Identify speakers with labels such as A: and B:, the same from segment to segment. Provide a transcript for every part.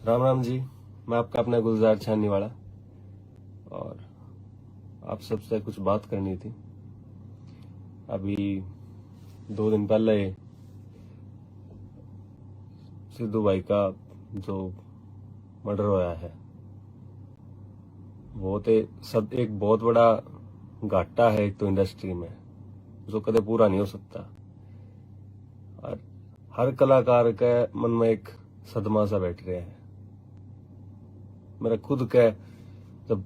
A: राम राम जी। मैं आपका अपना गुलजार छानने वाला, और आप सबसे कुछ बात करनी थी। अभी 2 दिन पहले सिद्धू भाई का जो मर्डर हुआ है, वो तो सब एक बहुत बड़ा घाटा है एक तो इंडस्ट्री में, जो कदे पूरा नहीं हो सकता। और हर कलाकार के मन में एक सदमा सा बैठ रहा है। मेरा खुद के जब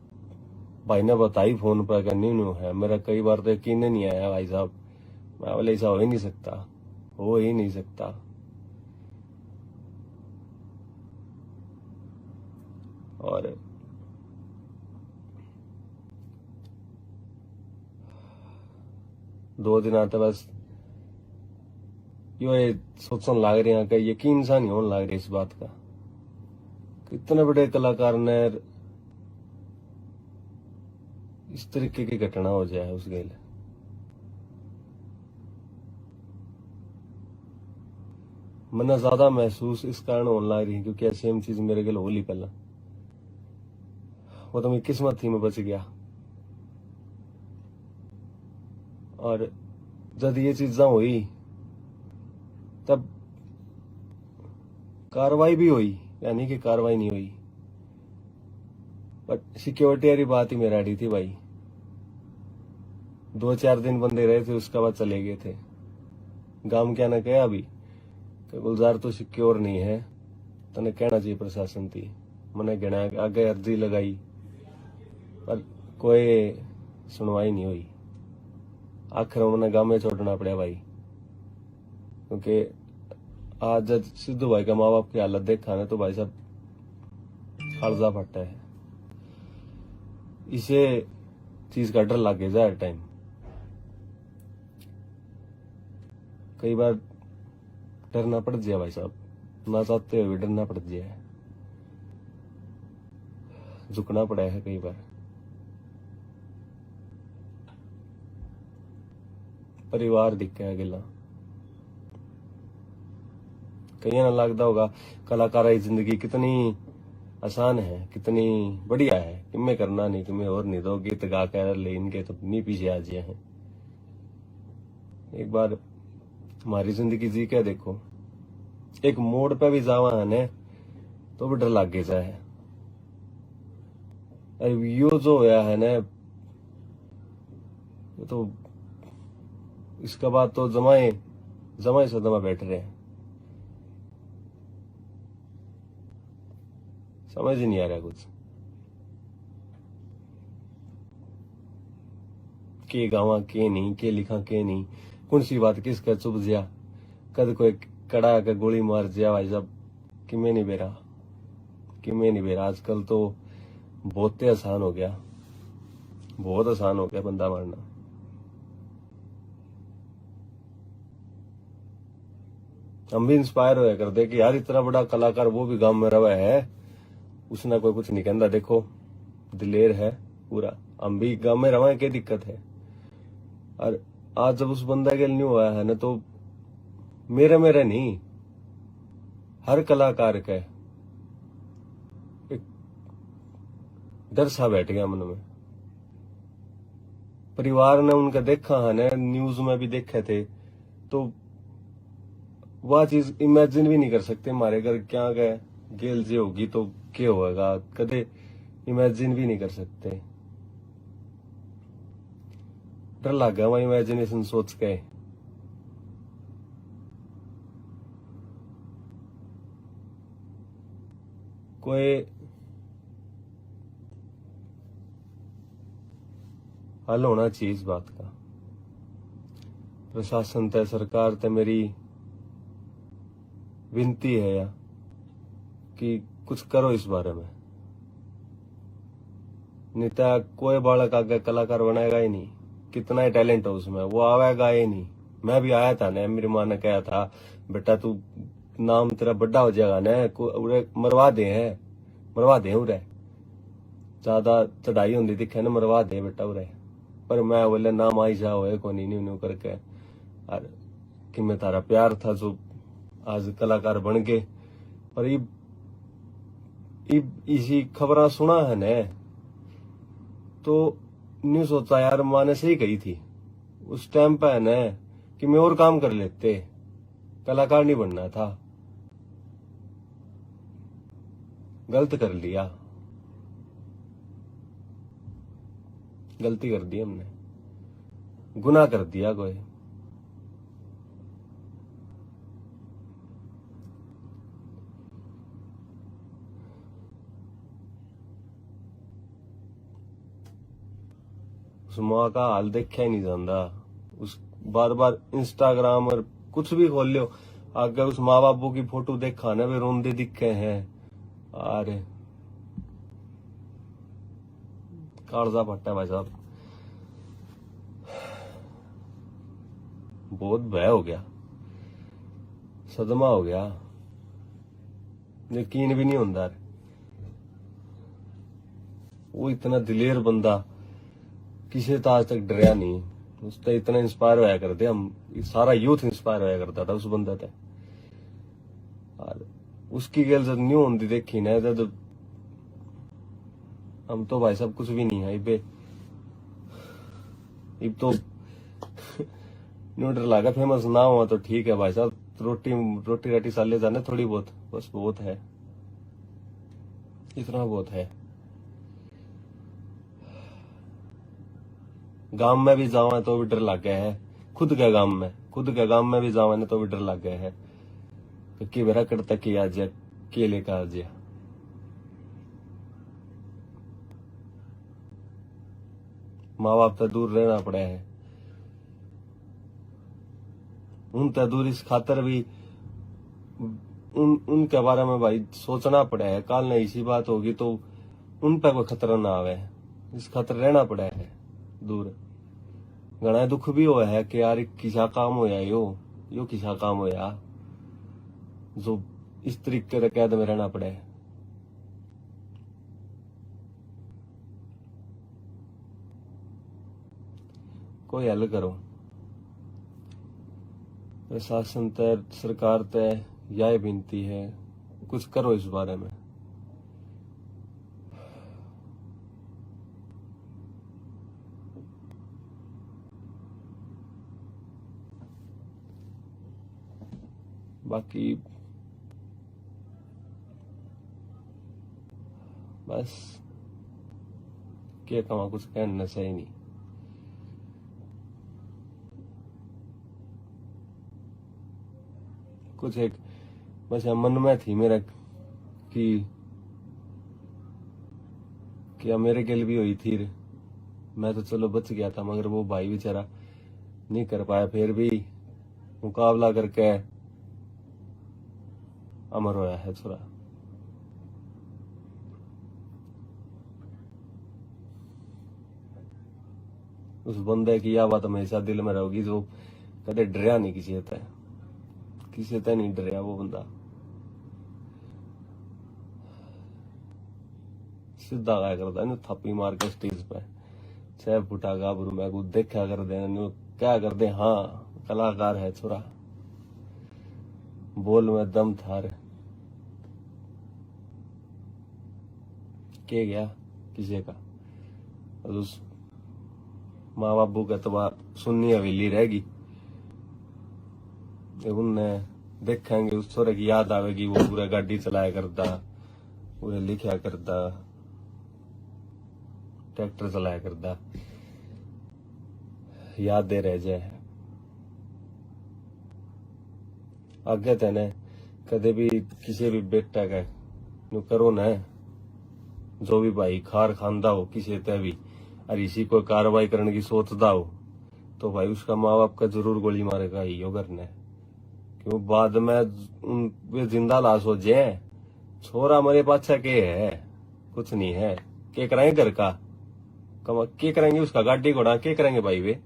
A: भाई ने बताई फोन पर कि न्यू है, मेरा कई बार तो यकीन नहीं आया भाई साहब। मैं बोले ऐसा हो ही नहीं सकता, हो ही नहीं सकता। और दो दिन आते बस यो ये सोचने लग रहे हैं कि यकीन सा नहीं होने लग रहा इस बात का कि इतने बड़े कलाकार ने इस तरीके की घटना हो जाए उस गेल। मैंने ज्यादा महसूस इस कारण होने लग रही क्योंकि सेम चीज मेरे गल होली पहला, वो तो मेरी किस्मत थी, मैं बच गया। और जब ये चीजा हुई तब कार्रवाई भी हुई, यानी कि कार्रवाई नहीं हुई, बट सिक्योरिटी वाली बात ही मेरा अड़ी थी भाई। 2-4 दिन बंदे रहे थे, उसके बाद चले गए थे। गांव क्या ना कहा अभी कि गुलजार तो सिक्योर नहीं है, तने कहना चाहिए प्रशासन थी। मैंने गिना आगे अर्जी लगाई पर कोई सुनवाई नहीं हुई। आखिर मैंने गांव में छोड़ना पड़ा भाई, क्योंकि आज जब सिद्धू भाई का माँ बाप की हालत देखा ना तो भाई साहब कालजा फटा है। इसे चीज का डर लगे जाए टाइम, कई बार डरना पड़ जाए भाई साहब, ना चाहते हुए डरना पड़ जाए, झुकना पड़ा है कई बार। परिवार दिखा है गिला, कहीं ना लगता होगा कलाकार की जिंदगी कितनी आसान है, कितनी बढ़िया है, किमें करना नहीं, किमें और नहीं, दो गीत गा कर ले इनके तो नहीं पीछे आ जाए हैं। एक बार हमारी जिंदगी जी के देखो, एक मोड़ पे भी जावा है ने तो भी डर लग गया जाए। यो जो होया है ना, तो इसके बाद तो जमाए जमाए सदमा बैठ रहे हैं, समझ ही नहीं आ रहा कुछ के गावा के नहीं, के लिखा के नहीं, कौन सी बात किसका चुप जिया, कद कोई कड़ा के गोली मार जिया भाई साहब। किमें नहीं बेरा, किमें नहीं बेरा। आजकल तो बहुत ही आसान हो गया, बहुत आसान हो गया बंदा मारना। हम भी इंस्पायर होया करते कि यार इतना बड़ा कलाकार वो भी गांव में रहा है, उसने कोई कुछ नहीं कहता, देखो दिलेर है पूरा। हम भी गांव में रवा है, क्या दिक्कत है। और आज जब उस बंदा के नहीं हुआ है ना, तो मेरे मेरे नहीं, हर कलाकार का एक डर सा बैठ गया मन में। परिवार ने उनका देखा है ना, न्यूज में भी देखे थे, तो वह चीज इमेजिन भी नहीं कर सकते हमारे घर क्या गए गेल जे होगी तो क्या होगा, कदे इमेजिन भी नहीं कर सकते। डर लग गया वहां इमेजिनेशन सोच के। कोई हल होना चाहिए इस बात का। प्रशासन ते सरकार ते मेरी विनती है या कि कुछ करो इस बारे में, नहीं तो कोई बालक आगे कलाकार बनाएगा ही नहीं, कितना ही टैलेंट हो उसमें, वो आवेगा ही नहीं। मैं भी आया था ना, मेरी माँ ने कहा था बेटा तू नाम तेरा बड़ा हो जाएगा ना, उरे मरवा दे है, मरवा दे उरे, ज्यादा चढ़ाई होती दिखे ना, मरवा दे बेटा उरे। पर मैं बोले नाम आई जा होए को नहीं न्यू करके, और कि मैं तारा प्यार था जो आज कलाकार बन गए। पर ये इसी खबर सुना है ने तो न्यू सोचा यार माँ ने सही कही थी उस टाइम पे है ने कि मैं और काम कर लेते, कलाकार नहीं बनना था। गलत कर लिया, गलती कर दी हमने, गुनाह कर दिया कोई। उस माँ का हाल देखा ही नहीं जाता। उस बार बार इंस्टाग्राम और कुछ भी खोल लो, अगर उस माँ बापू की फोटो देखा ना वे रोंदे दिखे हैं। अरे कालजा फटा भाई साहब, बहुत भय हो गया, सदमा हो गया, यकीन भी नहीं होता। वो इतना दिलेर बंदा किसी तो आज तक डरया नहीं, उससे इतना इंस्पायर होया करते हम, सारा यूथ इंस्पायर होया करता था उस बंदे से। और उसकी गल जब न्यू होती देखी ना तो हम तो भाई साहब कुछ भी नहीं है इबे, इब तो न्यूट्रल लागा फेमस ना हुआ तो ठीक है भाई साहब, रोटी रोटी राटी साले जाने थोड़ी बहुत, बस बहुत है, इतना बहुत है। गांव में भी जावा तो भी डर लग गया है, खुद के गांव में भी जावा तो भी डर लग गया है कि मेरा करता कि आज के लेकर आ जाए। माँ बाप तो दूर रहना पड़ा है, उन तो दूर इस खातर भी उनके बारे में भाई सोचना पड़ा है, काल ने इसी बात होगी तो उन पर कोई खतरा ना आवे, इस खातर रहना पड़ा है दूर। घना दुख भी हुआ है कि यार किसा काम होया यो किसा काम होया जो इस तरीके से कैद में रहना पड़े। कोई हल करो, प्रशासन तय सरकार तय यह विनती है, कुछ करो इस बारे में। बाकी बस क्या कमा, कुछ कहना सही नहीं। कुछ एक बस मन में थी मेरा कि क्या मेरे गिल भी हुई थी, मैं तो चलो बच गया था, मगर वो भाई बेचारा नहीं कर पाया, फिर भी मुकाबला करके अमर होया है थोड़ा। उस बंदे की यह बात हमेशा दिल में रहोगी जो कदे डरिया नहीं किसी से नहीं डरिया वो बंदा, सीधा गाया करता है थापी मार के स्टेज पे, 6 फुटा गाभरू मैं को देखा कर दे क्या कर दे। हाँ कलाकार है छोरा, बोल में दम था रे, के गया किसी का। और उस माँ बाबू का तो बात सुननी हवेली रहेगी, उनने देखेंगे उस छोरे की याद आवेगी, वो पूरा गाड़ी चलाया करता, पूरे लिखा करता, ट्रैक्टर चलाया करता, याद दे रह जाए। आगे तेने कदे भी किसी भी बेटा का नु करो न, जो भी भाई खार खांदा हो किसी ते भी और इसी को कार्रवाई करने की सोचता हो तो भाई उसका माँ बाप का जरूर गोली मारेगा ही हो करने, क्यों बाद में वे जिंदा लाश हो जाए। छोरा मरे पाछा के है, कुछ नहीं है, के कराएंगे घर का के करेंगे, उसका गाड़ी घोड़ा के करेंगे भाई वे,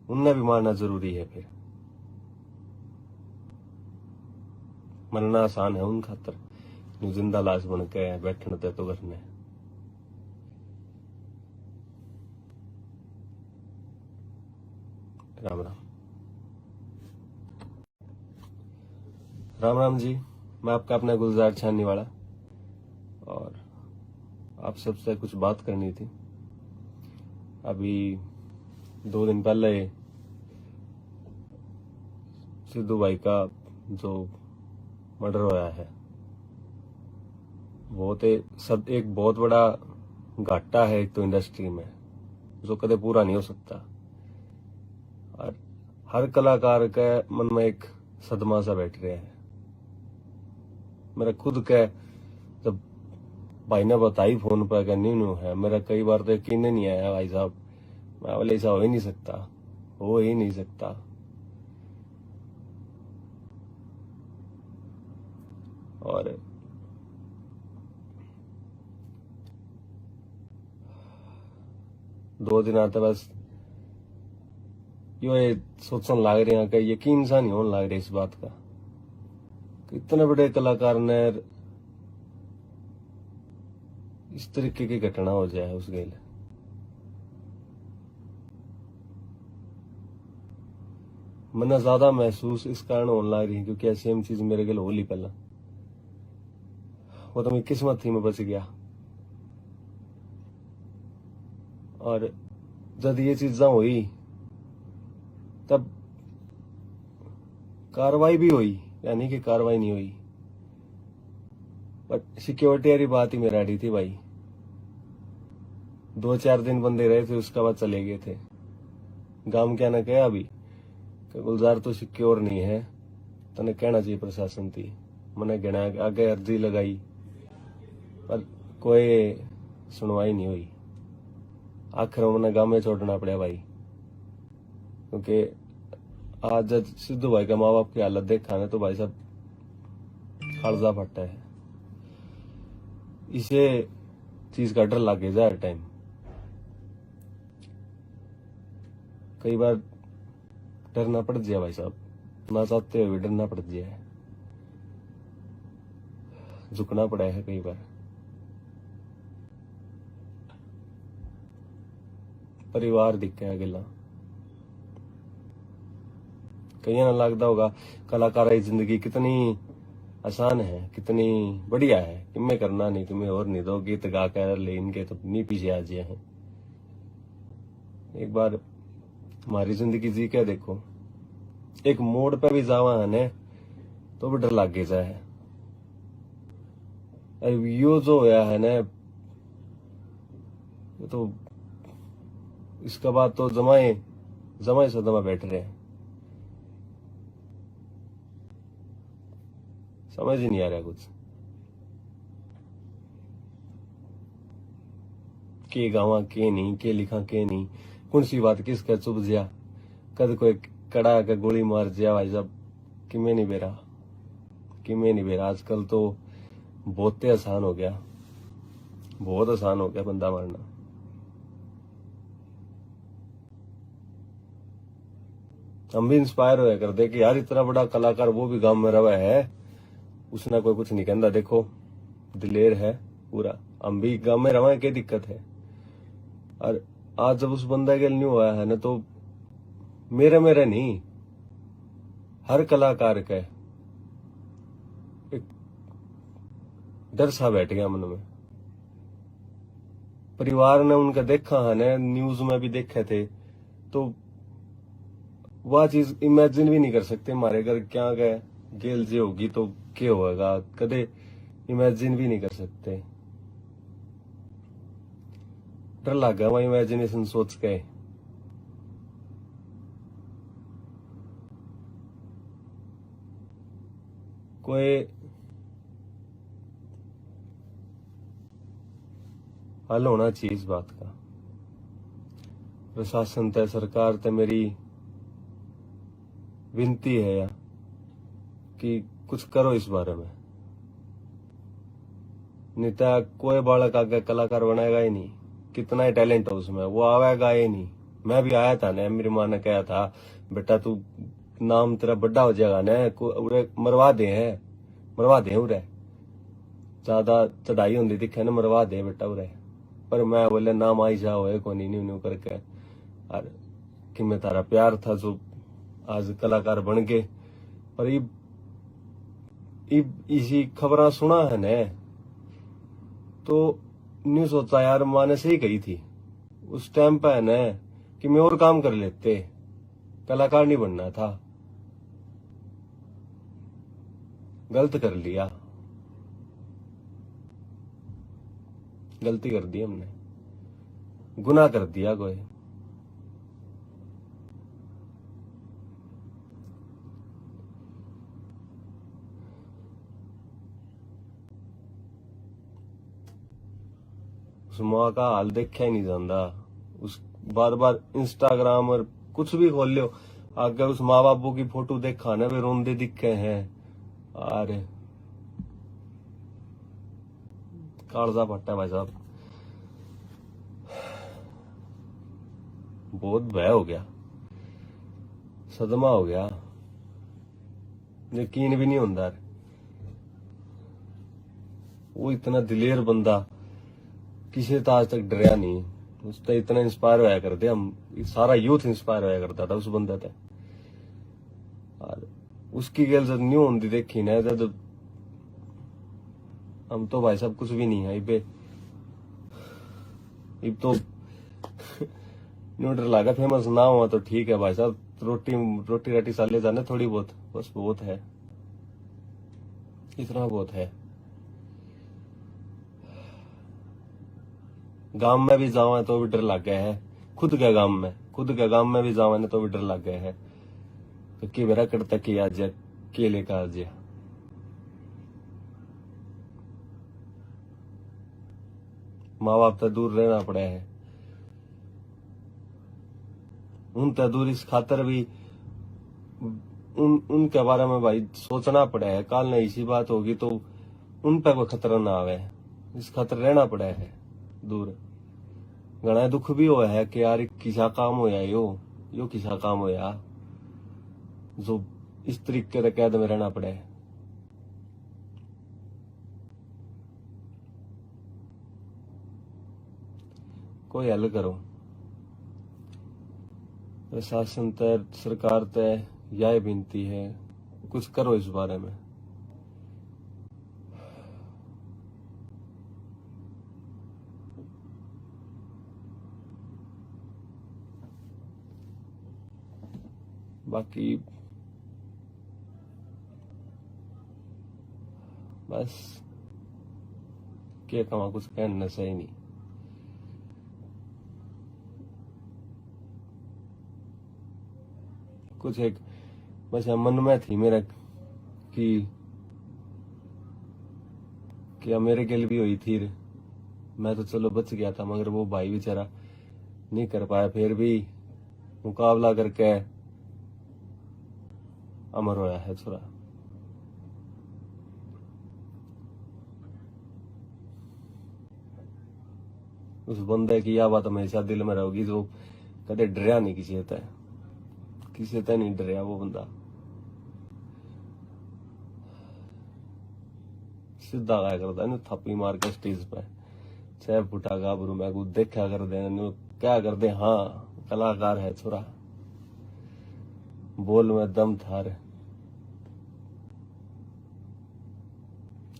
A: उनने भी मारना जरूरी है। फिर मरना आसान है उन खातर, जिंदा लाश बन के बैठने ते तो करने। राम राम। राम राम जी, मैं आपका अपना गुलजार छानने वाला। आप सबसे कुछ बात करनी थी। अभी 2 दिन पहले सिद्धू भाई का जो मर्डर हुआ है वो तो सब एक बहुत बड़ा घाटा है एक तो इंडस्ट्री में, जो कदे पूरा नहीं हो सकता। और हर कलाकार के मन में एक सदमा सा बैठ रहा है। मेरा खुद के जब भाई ने बताई फोन पर न्यू है, मेरा कई बार तो यकीन नहीं आया भाई साहब। मैं बोले ऐसा हो ही नहीं सकता, हो ही नहीं सकता। और दो दिन आते बस ये सोचने लग रहे हैं कि यकीन सा नहीं होने लग रहा इस बात का कि इतने बड़े कलाकार ने इस तरीके की घटना हो जाए उस गेल। मैंने ज्यादा महसूस इस कारण होने लग रही क्योंकि सेम चीज मेरे गेल होली पहला, वो तो मेरी किस्मत थी, मैं बच गया। और जब ये चीजा हुई तब कार्रवाई भी हुई, यानी कि कार्रवाई नहीं हुई, बट सिक्योरिटी वाली बात ही मेरा अड़ी थी भाई। 2-4 दिन बंदे रहे थे, उसके बाद चले गए थे। गांव क्या ना कहे अभी कि गुलजार तो सिक्योर नहीं है, तने कहना चाहिए प्रशासन थी। मैंने गिना आगे अर्जी लगाई पर कोई सुनवाई नहीं हुई। आखिर मैंने गांव में छोड़ना पड़ा भाई, क्योंकि आज जब सिद्धू भाई का माँ बाप की हालत देखा ना तो भाई साहब कालजा फटा है। इसे चीज का डर लगे जाए हर टाइम। कई बार डरना पड़ जाए भाई साहब, ना चाहते हुए भी डरना पड़ जाए, झुकना पड़ा है कई बार। परिवार दिख गया अकेला। कहीं ना लगता होगा कलाकार की जिंदगी कितनी आसान है, कितनी बढ़िया है, किमें करना नहीं, तुम्हें और नहीं दो गीत गा कर ले इनके तो नहीं पीछे आ जाए हैं। एक बार हमारी जिंदगी जी के देखो, एक मोड़ पे भी जावा है तो भी डर लग गया जाए। अरे यो जो होया है ना तो इसके बाद तो जमाए सदमा बैठ रहे हैं। समझ ही नहीं आ रहा कुछ के गावा के नहीं, के लिखा के नहीं, कौन सी बात किसका चुप जिया, कद कोई कड़ा के गोली मार जिया भाई साहब। किमें नहीं बेरा आजकल तो बहुत आसान हो गया, बहुत आसान हो गया बंदा मारना। हम भी इंस्पायर होया करते कि यार इतना बड़ा कलाकार वो भी गांव में रहा है, उसने कोई कुछ नहीं कहता। देखो दिलेर है पूरा, हम भी गांव में रहा है, क्या दिक्कत है। और आज जब उस बंदा के न्यू हुआ है ना तो मेरे नहीं, हर कलाकार का एक डर सा बैठ गया मन में। परिवार ने उनका देखा है ना, न्यूज में भी देखे थे, तो वह चीज इमेजिन भी नहीं कर सकते हमारे घर क्या गए गेल जी होगी तो क्या होगा, कदे इमेजिन भी नहीं कर सकते। डर लग गया वहां इमेजिनेशन सोच के। कोई हल होना चाहिए इस बात का। प्रशासन तय, सरकार तय मेरी विनती है या कि कुछ करो इस बारे में। नहीं तो कोई बालक आगे कलाकार बनाएगा ही नहीं, कितना ही टैलेंट हो उसमें, वो आवेगा ही नहीं। मैं भी आया था ना, मेरी माँ ने कहा था बेटा तू नाम तेरा बड़ा हो जाएगा ना, उरे मरवा दे उरे, ज्यादा चढ़ाई होती दिखे ना, मरवा दे बेटा उरे। पर मैं बोले नाम आई जाओ को नहीं न्यू करके। और कि मैं तारा प्यार था जो आज कलाकार बन गए। पर इसी खबरा सुना है ने तो नहीं सोचा यार, माँ ने सही कही थी उस टाइम पे है ना कि मैं और काम कर लेते, कलाकार नहीं बनना था। गलत कर लिया, गलती कर दी हमने, गुनाह कर दिया कोई। उस माँ का हाल देखा ही नहीं जाता। उस बार बार इंस्टाग्राम और कुछ भी खोल लो, अगर उस माँ बापू की फोटो देखा ना वे रोंदे दिखे हैं। अरे कालजा फटा भाई साहब, बहुत भय हो गया, सदमा हो गया, यकीन भी नहीं होता। वो इतना दिलेर बंदा किसी तो आज तक डरया नहीं, उससे इतना इंस्पायर होया करते हम, सारा यूथ इंस्पायर होया करता था उस बंदे से। और उसकी गल जब न्यू होती देखी ना, जब हम तो भाई साहब कुछ भी नहीं है इबे, इब तो न्यूट्रल लागा, फेमस ना हुआ तो ठीक है भाई साहब, रोटी रोटी राटी साले जाने थोड़ी बहुत, बस बहुत है, इतना बहुत है। गांव में भी जावा तो भी डर लग गया है, खुद के गांव में भी जावा ने तो भी डर लग गया है, तो कि मेरा करता कि आज के लेकर आज माँ बाप तो दूर रहना पड़ा है, उन तो दूर इस खातर भी उनके बारे में भाई सोचना पड़ा है, काल ने इसी बात होगी तो उन पे कोई खतरा ना आवे, इस खातर रहना पड़ा है दूर। घना दुख भी हुआ है कि यार किसा काम होया, यो किसा काम होया जो इस तरीके से कैद में रहना पड़े। कोई हल करो, प्रशासन तय, सरकार तय, यह विनती है, कुछ करो इस बारे में। बाकी बस क्या कमा, कुछ कहना सही नहीं। कुछ एक बस मन में थी मेरा कि क्या मेरे के लिए भी हुई थी, मैं तो चलो बच गया था, मगर वो भाई बेचारा नहीं कर पाया, फिर भी मुकाबला करके अमर होया है छोरा। उस बंदे की यह बात हमेशा दिल में रहोगी, जो कदे डरया नहीं किसी से नहीं डरया वो बंदा, सीधा गाया करता है, थापी मार के स्टेज पे 6 फुटा गाभरू मैं को देखा कर दे, क्या कर दे, हाँ कलाकार है छोरा, बोल में दम थार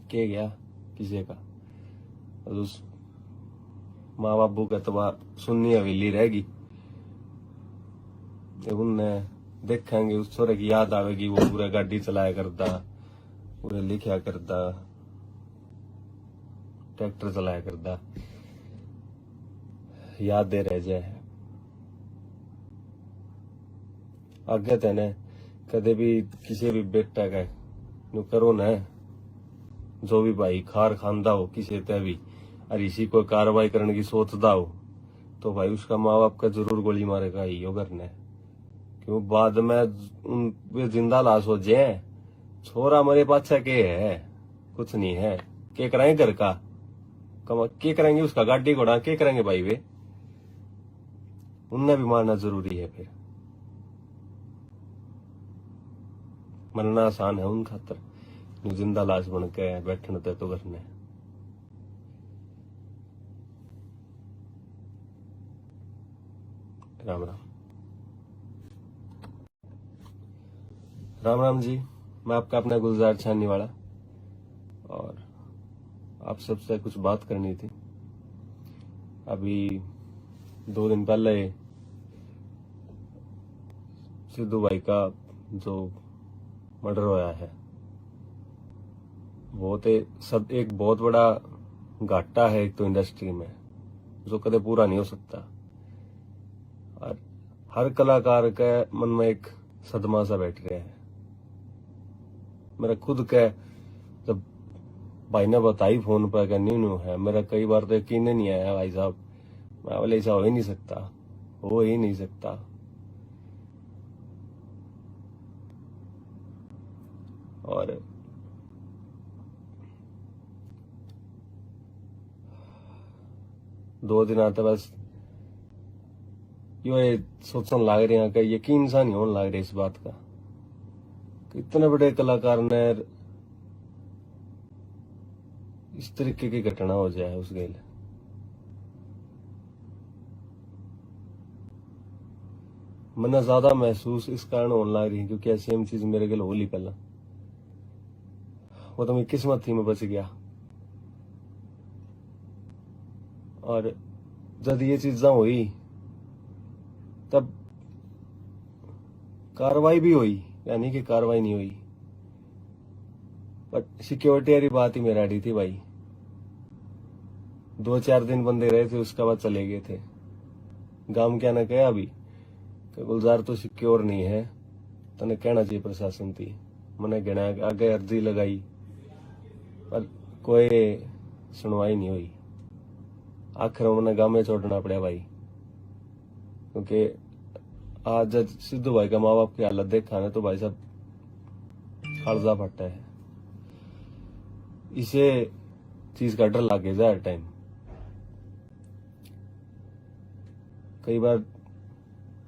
A: के गया किसी का। उस माँ बापू का तो सुननी हवेली रहेगी, उनने देखेंगे उस छोरे की याद आवेगी, वो पूरा गाड़ी चलाया करता, पूरे लिखा करता, ट्रैक्टर चलाया करता, याद दे रह जाए आगे तेने कदे भी किसी भी बेटा का नु करो न, जो भी भाई खार खांदा हो किसी ते भी, और इसी को कार्रवाई करने की सोचता हो, तो भाई उसका माँ बाप का जरूर गोली मारेगा ही यो करने, क्यों बाद में उन वे जिंदा लाश हो जाए, छोरा मरे पाछा के है, कुछ नहीं है, के कराएंगे घर का के करेंगे, उसका गाड़ी घोड़ा के करेंगे भाई, वे उनने भी मारना जरूरी है, फिर मरना आसान है उन खातर, जिंदा लाश बन के बैठने तो करने। राम राम। राम राम जी, मैं आपका अपना गुलजार छानने वाला, और आप सबसे कुछ बात करनी थी। अभी 2 दिन पहले सिद्धू भाई का जो मर्डर होया है, सब एक बहुत बड़ा घाटा है एक तो इंडस्ट्री में, जो कदे पूरा नहीं हो सकता। और हर कलाकार के मन में एक सदमा सा बैठ गया है। मेरा खुद के जब भाई ने बताई फोन पर कि न्यू है, मेरा कई बार तो यकीन नहीं आया भाई साहब। मैं बोले ऐसा हो ही नहीं सकता, हो ही नहीं सकता। और दो दिन आते बस ये सोचने लग रहे हैं कि यकीन सा नहीं होने लग रहा इस बात का कि इतने बड़े कलाकार ने इस तरीके की घटना हो जाए उस गेल। मैंने ज्यादा महसूस इस कारण होने लग रही है क्योंकि सेम चीज मेरे गेल होली पहला, वो तो मेरी किस्मत थी, मैं बच गया। और जब ये चीजा हुई तब कार्रवाई भी हुई, यानी कि कार्रवाई नहीं हुई, बट सिक्योरिटी वाली बात ही मेरा अड़ी थी भाई। 2-4 दिन बंदे रहे थे, उसके बाद चले गए थे। गांव क्या ना कहा अभी कि गुलजार तो सिक्योर नहीं है, तने कहना चाहिए प्रशासन थी। मैंने गिना आगे अर्जी लगाई पर कोई सुनवाई नहीं हुई। आखिर मैंने गांव में छोड़ना पड़ा भाई, क्योंकि आज जब सिद्धू भाई का माँ बाप की हालत देखा ना तो भाई साहब कालजा फटा है। इसे चीज का डर लगे जा हर टाइम। कई बार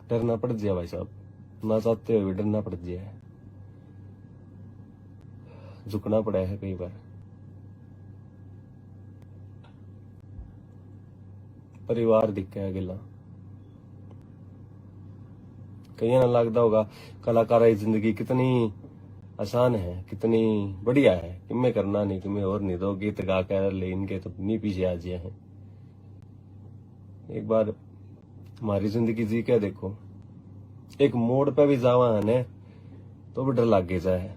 A: डरना पड़ जाए भाई साहब, ना चाहते हुए भी डरना पड़ जाए, झुकना पड़ा है कई बार। परिवार दिखा है गिला, कहीं ना लगता होगा कलाकार की जिंदगी कितनी आसान है, कितनी बढ़िया है, किमें करना नहीं, किमें और नहीं, दो गीत गा कर ले इनके तो नहीं पीछे आ जाए हैं। एक बार हमारी जिंदगी जी के देखो, एक मोड़ पे भी जावा है ने तो भी डर लग गया जाए।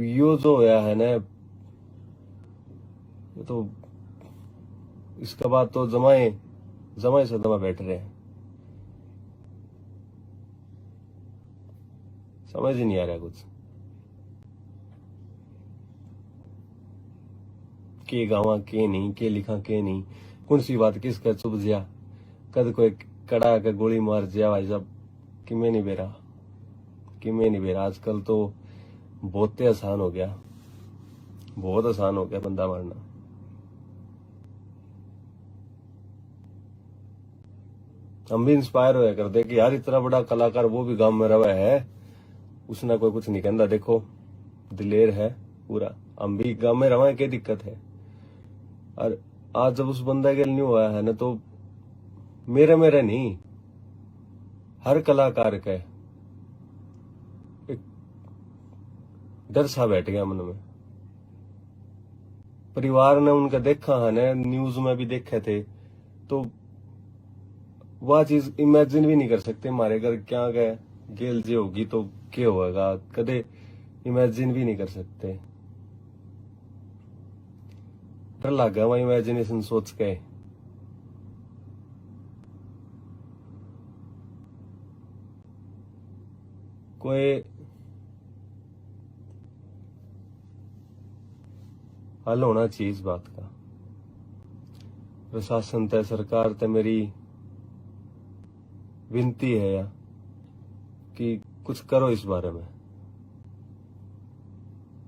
A: यो जो होया है ना, तो इसके बाद तो जमाए सदमा बैठ रहे हैं। समझ ही नहीं आ रहा कुछ के गावा के नहीं, के लिखा के नहीं, कौन सी बात किसका चुप जिया, कद कोई कड़ा के गोली मार जिया भाई साहब। किमें नहीं बेरा आजकल तो बहुत आसान हो गया, बहुत आसान हो गया बंदा मारना। हम भी इंस्पायर होया करते कि यार इतना बड़ा कलाकार वो भी गांव में रहा है, उसने कोई कुछ नहीं कहता, देखो दिलेर है पूरा। हम भी गांव में रहा है, क्या दिक्कत है। और आज जब उस बंदा के नहीं हुआ है ना, तो मेरे नहीं, हर कलाकार का एक डर सा बैठ गया मन में। परिवार ने उनका देखा है ना, न्यूज में भी देखे थे, तो वह चीज इमेजिन भी नहीं कर सकते हमारे घर क्या गए गेल जे होगी तो क्या होगा, कदे इमेजिन भी नहीं कर सकते। डर लग गया वहां इमेजिनेशन सोच के। कोई हल होना चाहिए इस बात का। प्रशासन ते सरकार ते मेरी विनती है या कि कुछ करो इस बारे में,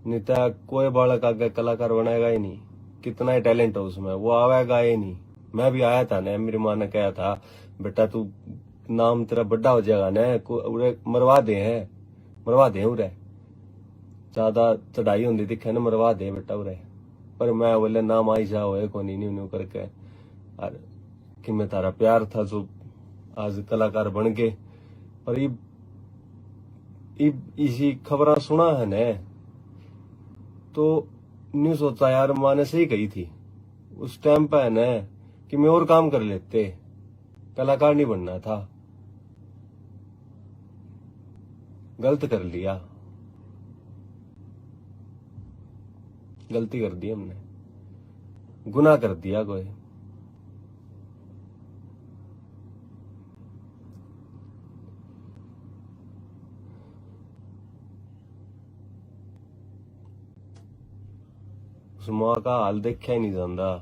A: नहीं तो कोई बालक आगे कलाकार बनाएगा ही नहीं, कितना ही टैलेंट हो उसमें, वो आवेगा ही नहीं। मैं भी आया था ना, मेरी माँ ने कहा था बेटा तू नाम तेरा बड़ा हो जाएगा ना, उरे मरवा दे उरे, ज्यादा चढ़ाई होती दिखे ना, मरवा दे बेटा उरे। पर मैं बोले नाम आई जा होए को नहीं करके, और कि मैं तारा प्यार था जो आज कलाकार बन गए। और इसी खबरा सुना है ने तो न्यू सोचा यार माँ ने सही कही थी, उस टाइम पे है ना कि मैं और काम कर लेते, कलाकार नहीं बनना था। गलत कर लिया, गलती कर दी हमने, गुनाह कर दिया कोई। उस माँ का हाल देखा ही नहीं जाता।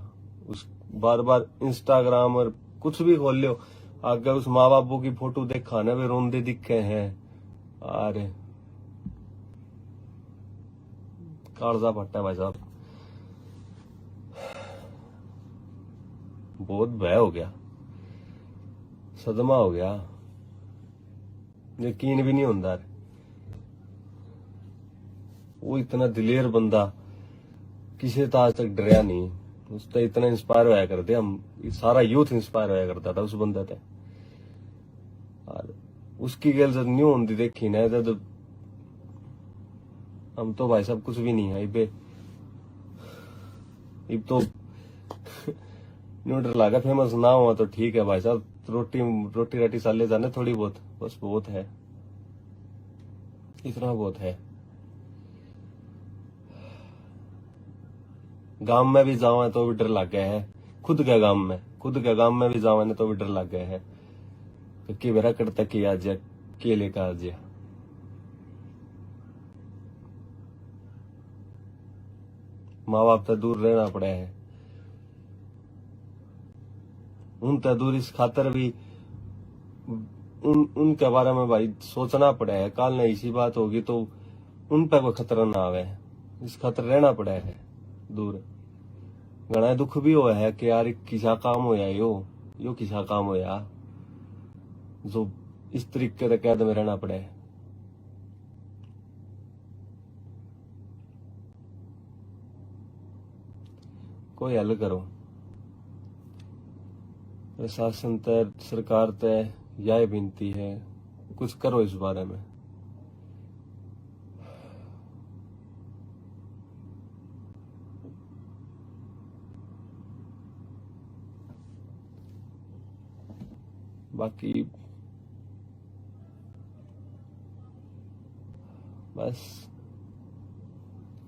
A: उस बार बार इंस्टाग्राम और कुछ भी खोल लो, अगर उस माँ बापू की फोटो देखा ना वे रोंदे दिखे हैं। अरे कालजा फटा भाई साहब, बहुत भय हो गया, सदमा हो गया, यकीन भी नहीं होता। वो इतना दिलेर बंदा किसी तो आज तक डरिया नहीं, उससे इतना इंस्पायर होया करते हम, सारा यूथ इंस्पायर होया करता था उस बंदे से। और उसकी गल जब न्यू होती देखी ना जब हम तो भाई साहब कुछ भी नहीं है इबे, इब तो न्यूट्रल लागा फेमस ना हुआ तो ठीक है भाई साहब, रोटी रोटी राटी साले जाने थोड़ी बहुत, बस बहुत है, इतना बहुत है। गांव में भी जावा तो भी डर लग गया है, खुद के गांव में भी जावा ने तो भी डर लग गया है कि मेरा करता कि आज के लेकर आज माँ बाप से दूर रहना पड़ा है। उनसे दूर इस खातर भी उनके बारे में भाई सोचना पड़ा है, काल ने इसी बात होगी तो उन पे कोई खतरा ना आवे, इस खातर रहना पड़ा है दूर। घना दुख भी हुआ है कि यार किसा काम होया यो किसा काम होया जो इस तरीके से कैद में रहना पड़े। कोई हल करो, प्रशासन तय सरकार तय यह विनती है, कुछ करो इस बारे में। बाकी बस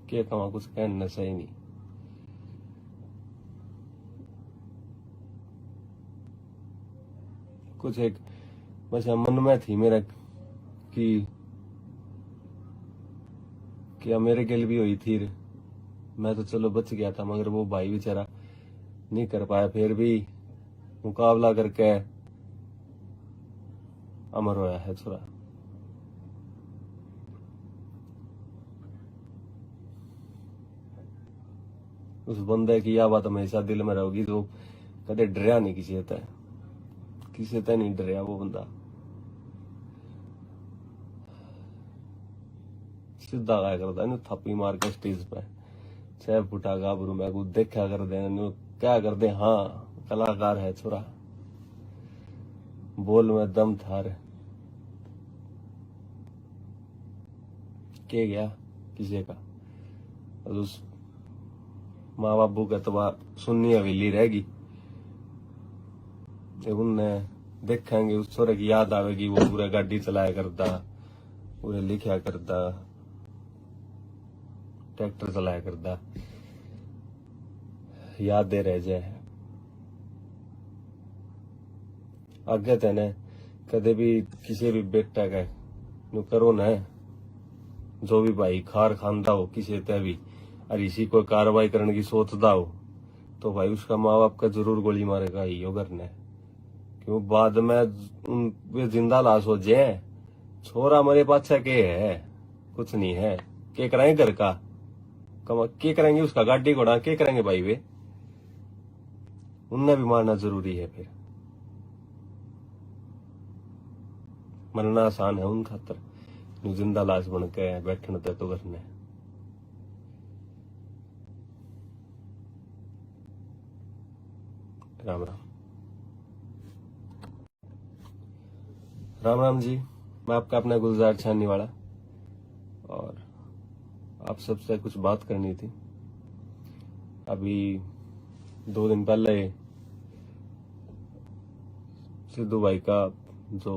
A: क्या कमा, कुछ कहना सही नहीं। कुछ एक बस मन में थी मेरा कि क्या मेरे गिल भी हुई थी, मैं तो चलो बच गया था, मगर वो भाई बेचारा नहीं कर पाया, फिर भी मुकाबला करके अमर होया है छोरा। उस बंदे की यह बात हमेशा दिल में रहोगी, जो कदे डरिया नहीं किसी तय नहीं डरिया वो बंदा, सीधा गाया करता है थापी मार के स्टेज पे, 6 फुटा गाभरू मैं को देखा कर दे क्या कर दे। हाँ कलाकार है छोरा, बोल में दम थार के गया किसी का। उस माँ बापू का तो सुननी हवेली रहेगी, उनने देखेंगे उस छोरे की याद आवेगी, वो पूरा गाड़ी चलाया करता, पूरे लिखा करता, ट्रैक्टर चलाया करता, याद दे रह जाए आगे तेने कदे भी किसी भी बेटा का नु करो न, जो भी भाई खार खानदा हो किसी ते भी और इसी कोई कार्रवाई करने की सोचता हो तो भाई उसका माँ बाप का जरूर गोली मारेगा ही यो करने, क्यों बाद में वे जिंदा लाश हो जाए, छोरा मेरे पाछा के है, कुछ नहीं है, के कराएंगे घर का के करेंगे, उसका गाड़ी घोड़ा के करेंगे भाई वे, उनने भी मारना जरूरी है। फिर मरना आसान है उन खातर, जिंदा लाश बन के बैठने ते तो करने। राम राम। राम राम जी, मैं आपका अपना गुलजार छानने वाला, और आप सबसे कुछ बात करनी थी। अभी 2 दिन पहले सिद्धू भाई का जो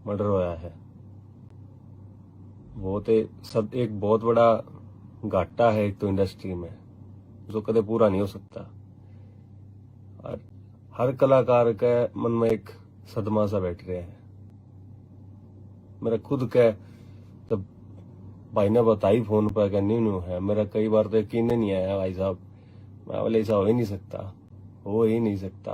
A: मर्डर होया है, वो तो सब एक बहुत बड़ा घाटा है एक तो इंडस्ट्री में, जो कदे पूरा नहीं हो सकता। और हर कलाकार के मन में एक सदमा सा बैठ रहा है। मेरा खुद का जब भाई ने बताई फोन पर कि न्यू है, मेरा कई बार तो यकीन नहीं आया भाई साहब, मैं बोले ऐसा हो ही नहीं सकता, हो ही नहीं सकता।